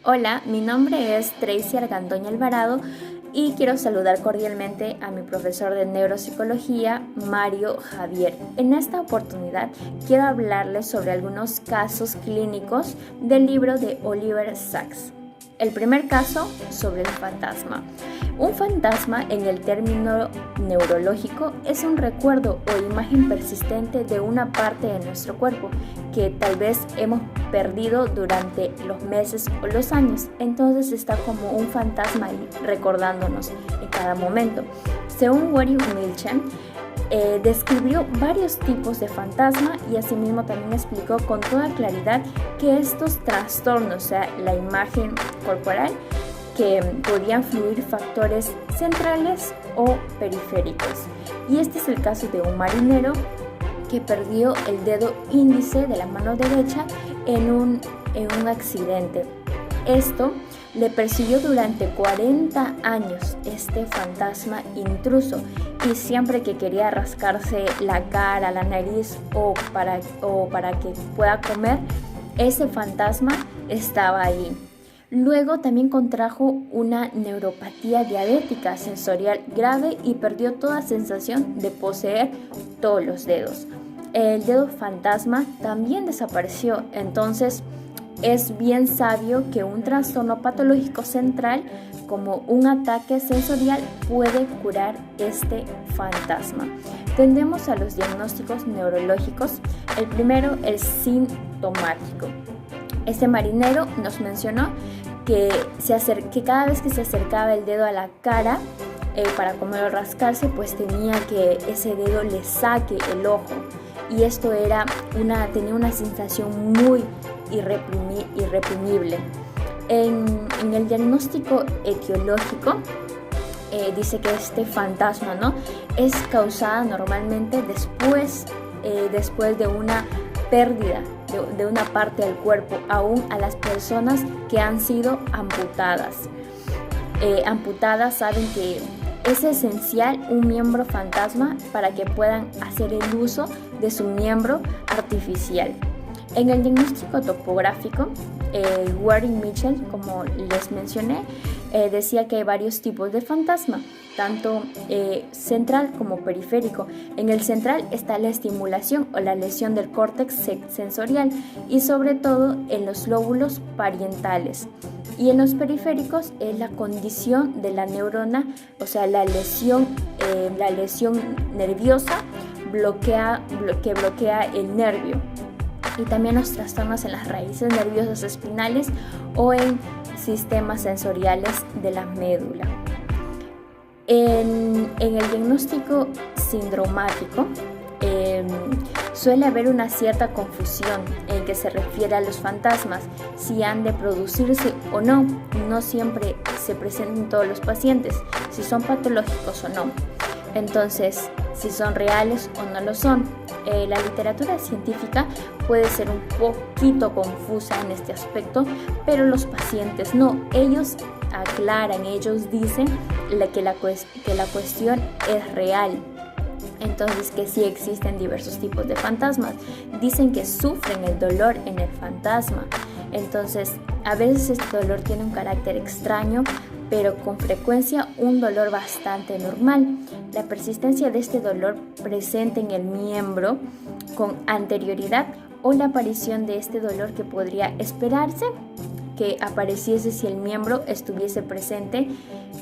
Hola, mi nombre es Tracy Argandoña Alvarado y quiero saludar cordialmente a mi profesor de neuropsicología, Mario Javier. En esta oportunidad quiero hablarles sobre algunos casos clínicos del libro de Oliver Sacks. El primer caso sobre el fantasma. Un fantasma, en el término neurológico, es un recuerdo o imagen persistente de una parte de nuestro cuerpo que tal vez hemos perdido durante los meses o los años. Entonces está como un fantasma ahí recordándonos en cada momento. Según Gary Milchan, describió varios tipos de fantasma y asimismo también explicó con toda claridad que estos trastornos, o sea, la imagen corporal, que podían fluir factores centrales o periféricos. Y este es el caso de un marinero que perdió el dedo índice de la mano derecha en un accidente. Esto le persiguió durante 40 años, este fantasma intruso, y siempre que quería rascarse la cara, la nariz o para que pueda comer, ese fantasma estaba ahí. Luego también contrajo una neuropatía diabética sensorial grave y perdió toda sensación de poseer todos los dedos. El dedo fantasma también desapareció. Entonces es bien sabio que un trastorno patológico central como un ataque sensorial puede curar este fantasma. Tendemos a los diagnósticos neurológicos. El primero, el sintomático. Este marinero nos mencionó que cada vez que se acercaba el dedo a la cara para comer o rascarse, pues tenía que ese dedo le saque el ojo. Y esto tenía una sensación muy irreprimible. En el diagnóstico etiológico dice que este fantasma, ¿no?, es causada normalmente después de una pérdida de una parte del cuerpo, aún a las personas que han sido amputadas. Amputadas saben que es esencial un miembro fantasma para que puedan hacer el uso de su miembro artificial. En el diagnóstico topográfico, Warren Mitchell, como les mencioné, decía que hay varios tipos de fantasma, tanto central como periférico. En el central está la estimulación o la lesión del córtex sensorial y sobre todo en los lóbulos parietales. Y en los periféricos es la condición de la neurona, o sea, la lesión nerviosa que bloquea el nervio. Y también los trastornos en las raíces nerviosas espinales o en sistemas sensoriales de la médula. En el diagnóstico sindromático suele haber una cierta confusión en que se refiere a los fantasmas, si han de producirse o no. No siempre se presentan en todos los pacientes, si son patológicos o no. Entonces, si son reales o no lo son. La literatura científica puede ser un poquito confusa en este aspecto, pero los pacientes no. Ellos aclaran, ellos dicen que la cuestión es real. Entonces, que sí existen diversos tipos de fantasmas. Dicen que sufren el dolor en el fantasma. Entonces, a veces este dolor tiene un carácter extraño, pero con frecuencia un dolor bastante normal. La persistencia de este dolor presente en el miembro con anterioridad o la aparición de este dolor que podría esperarse que apareciese si el miembro estuviese presente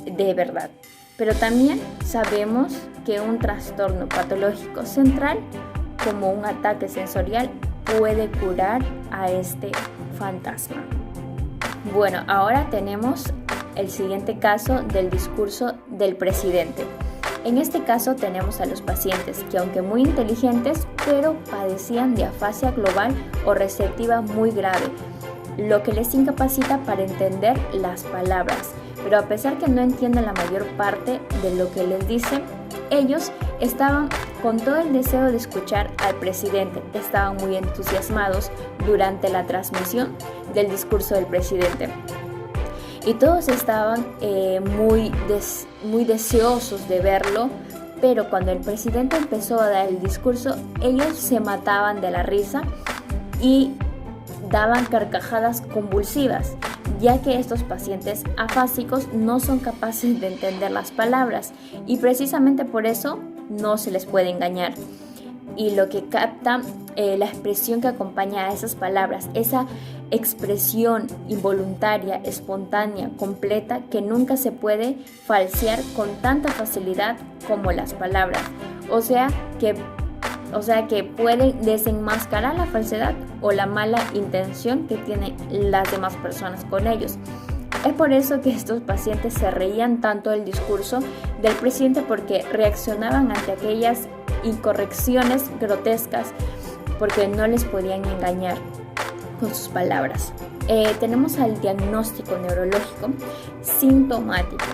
de verdad. Pero también sabemos que un trastorno patológico central, como un ataque sensorial, puede curar a este fantasma. Bueno, ahora tenemos el siguiente caso del discurso del presidente. En este caso tenemos a los pacientes que, aunque muy inteligentes, pero padecían de afasia global o receptiva muy grave, lo que les incapacita para entender las palabras. Pero a pesar que no entienden la mayor parte de lo que les dicen, ellos estaban con todo el deseo de escuchar al presidente. Estaban muy entusiasmados durante la transmisión del discurso del presidente. Y todos estaban muy deseosos de verlo, pero cuando el presidente empezó a dar el discurso, ellos se mataban de la risa y daban carcajadas convulsivas. ya que estos pacientes afásicos no son capaces de entender las palabras y precisamente por eso no se les puede engañar. Y lo que capta la expresión que acompaña a esas palabras, esa expresión involuntaria, espontánea, completa, que nunca se puede falsear con tanta facilidad como las palabras. O sea que pueden desenmascarar la falsedad o la mala intención que tienen las demás personas con ellos. Es por eso que estos pacientes se reían tanto del discurso del presidente, porque reaccionaban ante aquellas incorrecciones grotescas porque no les podían engañar con sus palabras. Tenemos al diagnóstico neurológico sintomático.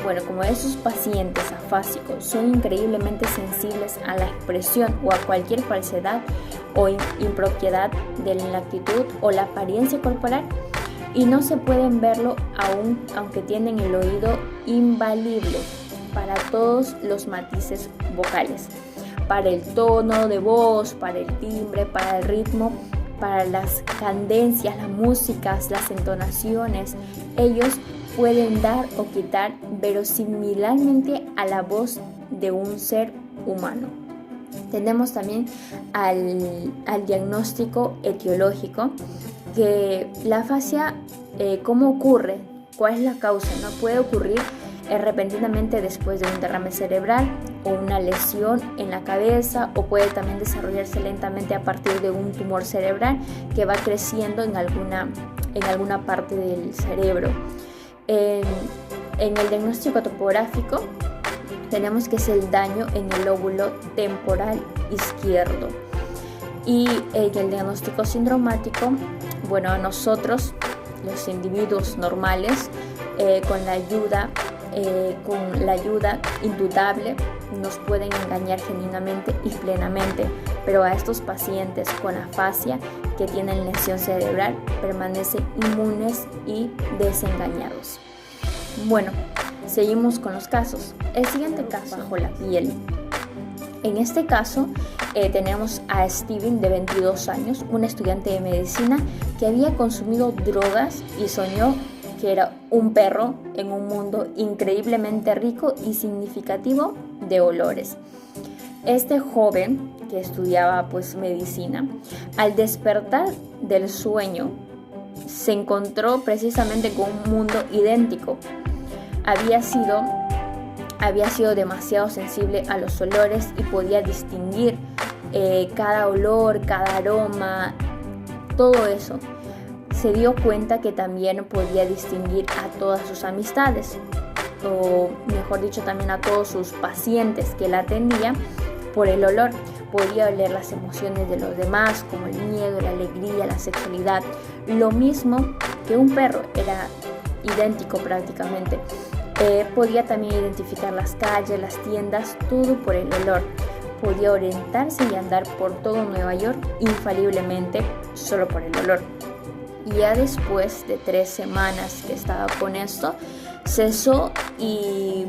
Bueno, como esos pacientes afásicos son increíblemente sensibles a la expresión o a cualquier falsedad o impropiedad de la actitud o la apariencia corporal, y no se pueden verlo aún aunque tienen el oído infalible para todos los matices vocales, para el tono de voz, para el timbre, para el ritmo, para las cadencias, las músicas, las entonaciones. Ellos pueden dar o quitar verosimilarmente a la voz de un ser humano. Tenemos también al diagnóstico etiológico, que la afasia, ¿cómo ocurre? ¿Cuál es la causa? No puede ocurrir repentinamente después de un derrame cerebral o una lesión en la cabeza, o puede también desarrollarse lentamente a partir de un tumor cerebral que va creciendo en alguna parte del cerebro. En el diagnóstico topográfico tenemos que es el daño en el lóbulo temporal izquierdo. Y en el diagnóstico sindromático, bueno, a nosotros, los individuos normales, con la ayuda indudable, nos pueden engañar genuinamente y plenamente, pero a estos pacientes con afasia que tienen lesión cerebral permanecen inmunes y desengañados. Bueno, seguimos con los casos. El siguiente caso, bajo la piel. En este caso tenemos a Steven, de 22 años, un estudiante de medicina que había consumido drogas y soñó que era un perro en un mundo increíblemente rico y significativo de olores. Este joven que estudiaba medicina, al despertar del sueño, se encontró precisamente con un mundo idéntico. Había sido demasiado sensible a los olores y podía distinguir cada olor, cada aroma, todo eso. Se dio cuenta que también podía distinguir a todas sus amistades, o mejor dicho, también a todos sus pacientes que la atendía por el olor. Podía oler las emociones de los demás, como el miedo, la alegría, la sexualidad. Lo mismo que un perro, era idéntico prácticamente. Podía también identificar las calles, las tiendas, todo por el olor. Podía orientarse y andar por todo Nueva York infaliblemente solo por el olor. Y ya después de 3 semanas que estaba con esto, cesó y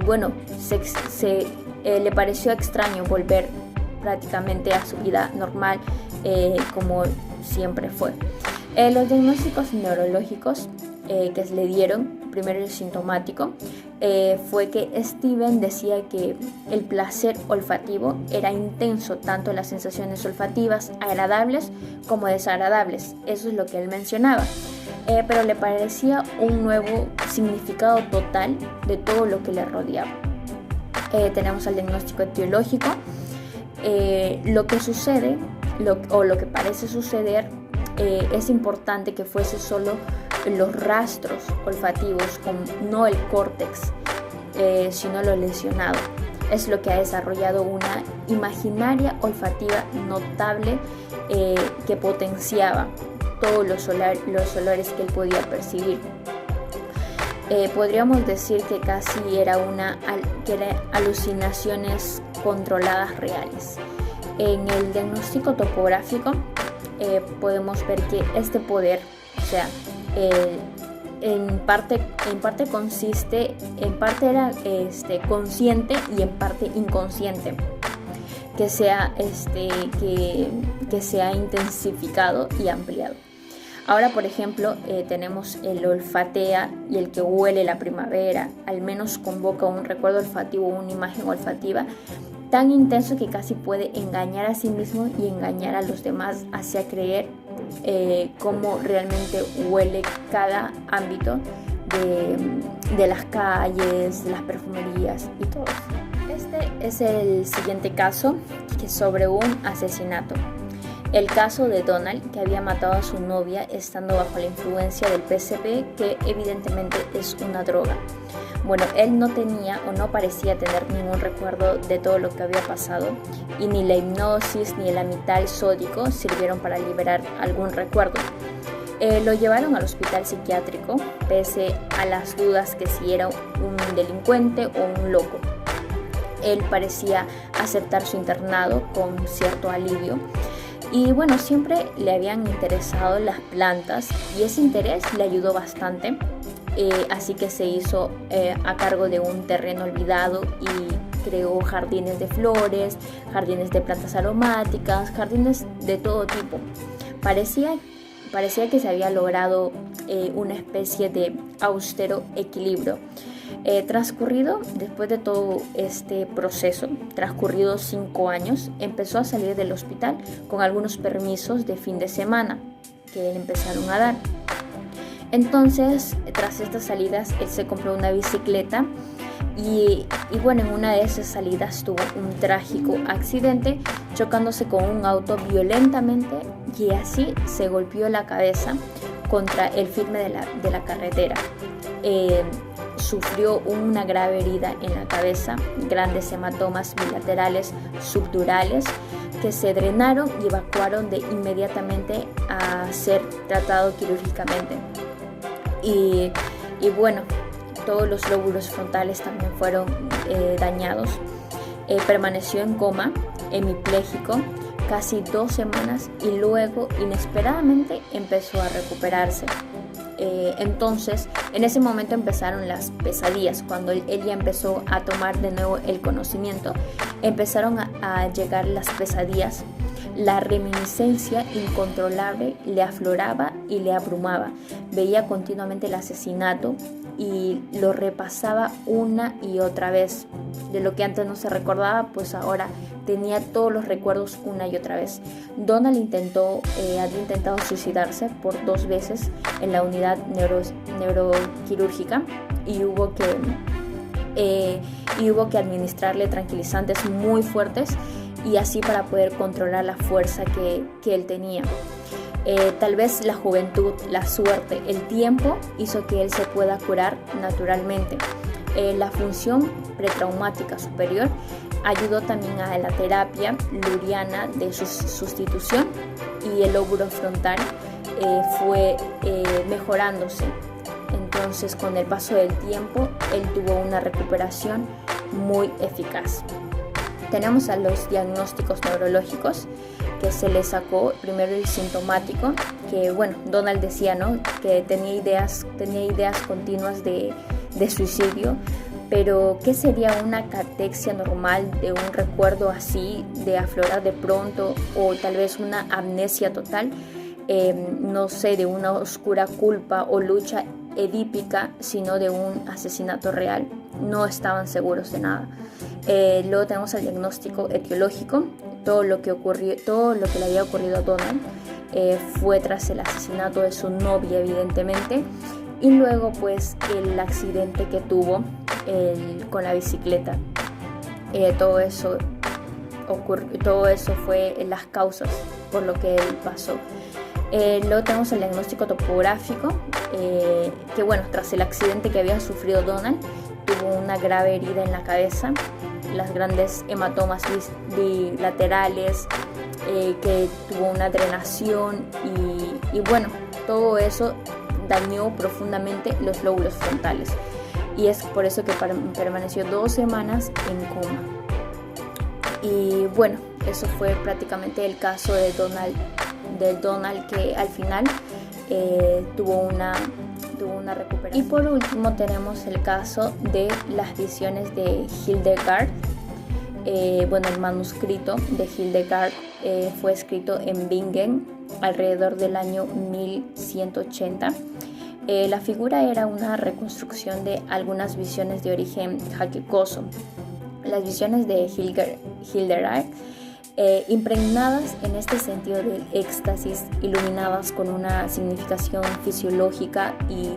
le pareció extraño volver prácticamente a su vida normal, como siempre fue. Los diagnósticos neurológicos que le dieron, primero el sintomático, fue que Steven decía que el placer olfativo era intenso, tanto las sensaciones olfativas agradables como desagradables. Eso es lo que él mencionaba, pero le parecía un nuevo significado total de todo lo que le rodeaba. Tenemos el diagnóstico etiológico. Lo que sucede, lo que parece suceder, es importante que fuese solo los rastros olfativos, no el córtex, sino lo lesionado. Es lo que ha desarrollado una imaginaria olfativa notable, que potenciaba todos los olores que él podía percibir. Podríamos decir que casi era alucinaciones controladas reales. En el diagnóstico topográfico podemos ver que este poder, en parte consiste, en parte era consciente y en parte inconsciente, que se ha intensificado y ampliado. Ahora, por ejemplo, tenemos el olfatea y el que huele la primavera, al menos convoca un recuerdo olfativo, una imagen olfativa tan intenso que casi puede engañar a sí mismo y engañar a los demás hacia creer cómo realmente huele cada ámbito de las calles, de las perfumerías y todo. Este es el siguiente caso, que es sobre un asesinato. El caso de Donald, que había matado a su novia estando bajo la influencia del PCP, que evidentemente es una droga. Bueno, él no tenía o no parecía tener ningún recuerdo de todo lo que había pasado, y ni la hipnosis ni el amital sódico sirvieron para liberar algún recuerdo. Lo llevaron al hospital psiquiátrico, pese a las dudas que si era un delincuente o un loco. Él parecía aceptar su internado con cierto alivio. Y bueno, siempre le habían interesado las plantas y ese interés le ayudó bastante. Así que se hizo a cargo de un terreno olvidado y creó jardines de flores, jardines de plantas aromáticas, jardines de todo tipo. Parecía que se había logrado una especie de austero equilibrio. Después de todo este proceso, transcurridos 5 años, empezó a salir del hospital con algunos permisos de fin de semana que le empezaron a dar. Entonces, tras estas salidas, él se compró una bicicleta y bueno, en una de esas salidas tuvo un trágico accidente, chocándose con un auto violentamente, y así se golpeó la cabeza contra el firme de la carretera. Sufrió una grave herida en la cabeza, grandes hematomas bilaterales subdurales que se drenaron y evacuaron inmediatamente a ser tratado quirúrgicamente. Y bueno, todos los lóbulos frontales también fueron dañados. Permaneció en coma, hemipléjico, casi 2 semanas, y luego inesperadamente empezó a recuperarse. Entonces, en ese momento empezaron las pesadillas. Cuando él ya empezó a tomar de nuevo el conocimiento, empezaron a llegar las pesadillas. La reminiscencia incontrolable le afloraba y le abrumaba. Veía continuamente el asesinato y lo repasaba una y otra vez. De lo que antes no se recordaba, pues ahora tenía todos los recuerdos una y otra vez. Donald había intentado suicidarse por 2 veces en la unidad neuroquirúrgica y hubo que administrarle tranquilizantes muy fuertes, y así para poder controlar la fuerza que él tenía. Tal vez la juventud, la suerte, el tiempo hizo que él se pueda curar naturalmente. La función pretraumática superior ayudó también a la terapia luriana de sustitución, y el lóbulo frontal fue mejorándose. Entonces, con el paso del tiempo, él tuvo una recuperación muy eficaz. Tenemos a los diagnósticos neurológicos, que se le sacó primero el sintomático, que bueno, Donald decía, ¿no?, que tenía ideas continuas de suicidio, pero ¿qué sería una catexia normal de un recuerdo así, de aflorar de pronto, o tal vez una amnesia total? No sé, de una oscura culpa o lucha edípica, sino de un asesinato real. No estaban seguros de nada. Luego tenemos el diagnóstico etiológico. Todo lo que le había ocurrido a Donald fue tras el asesinato de su novia, evidentemente, y luego pues el accidente que tuvo con la bicicleta. Todo eso fue las causas por lo que él pasó. Luego tenemos el diagnóstico topográfico, que bueno, tras el accidente que había sufrido Donald, tuvo una grave herida en la cabeza, las grandes hematomas bilaterales, que tuvo una drenación, y bueno, todo eso dañó profundamente los lóbulos frontales, y es por eso que permaneció 2 semanas en coma. Y bueno, eso fue prácticamente el caso de Donald, que al final tuvo una recuperación. Y por último tenemos el caso de las visiones de Hildegard. El manuscrito de Hildegard fue escrito en Bingen alrededor del año 1180. La figura era una reconstrucción de algunas visiones de origen jaquecoso. Las visiones de Hildegard, impregnadas en este sentido del éxtasis, iluminadas con una significación fisiológica y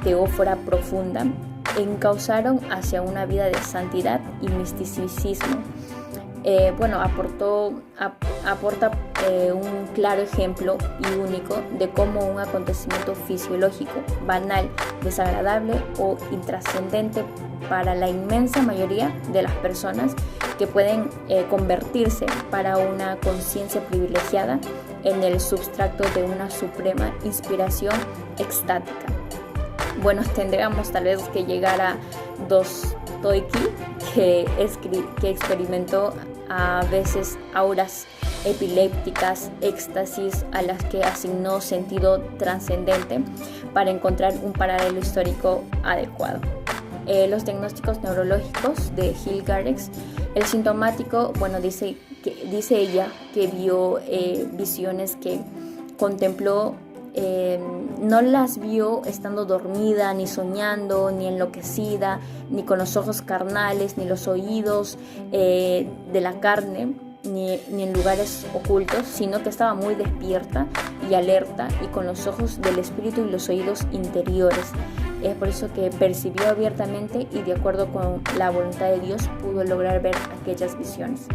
teófora profunda, encauzaron hacia una vida de santidad y misticismo. Aporta un claro ejemplo y único de cómo un acontecimiento fisiológico, banal, desagradable o intrascendente para la inmensa mayoría de las personas que pueden convertirse para una conciencia privilegiada en el substrato de una suprema inspiración extática. Bueno, tendríamos tal vez que llegar a Dostoievski, que experimentó a veces auras epilépticas, éxtasis a las que asignó sentido trascendente para encontrar un paralelo histórico adecuado. Los diagnósticos neurológicos de Hildegard, el sintomático, dice ella que vio visiones que contempló. No las vio estando dormida, ni soñando, ni enloquecida, ni con los ojos carnales, ni los oídos de la carne, ni en lugares ocultos, sino que estaba muy despierta y alerta y con los ojos del espíritu y los oídos interiores. Es por eso que percibió abiertamente y de acuerdo con la voluntad de Dios pudo lograr ver aquellas visiones.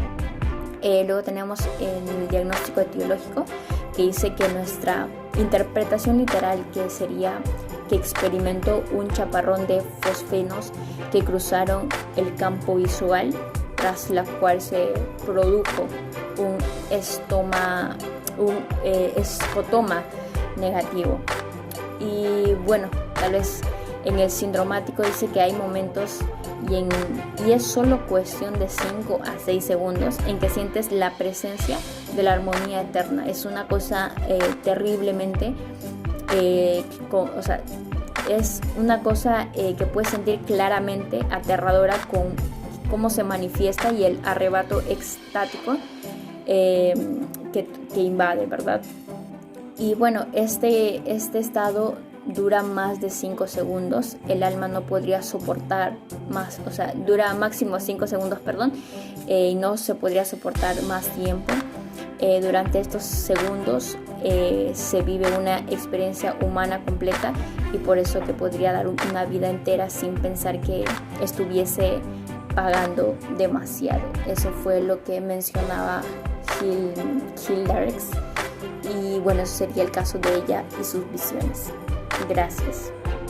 Luego tenemos el diagnóstico etiológico, que dice que nuestra interpretación literal, que sería que experimentó un chaparrón de fosfenos que cruzaron el campo visual, tras la cual se produjo un escotoma negativo. Y tal vez en el sindromático dice que hay momentos y es solo cuestión de 5 a 6 segundos en que sientes la presencia de la armonía eterna. Es una cosa terriblemente, es una cosa que puedes sentir claramente aterradora con cómo se manifiesta y el arrebato extático que invade, ¿verdad? Y este estado dura más de 5 segundos, el alma no podría soportar más, dura máximo 5 segundos, y no se podría soportar más tiempo. Durante estos segundos se vive una experiencia humana completa y por eso te podría dar una vida entera sin pensar que estuviese pagando demasiado. Eso fue lo que mencionaba Hildegard y eso sería el caso de ella y sus visiones. Gracias.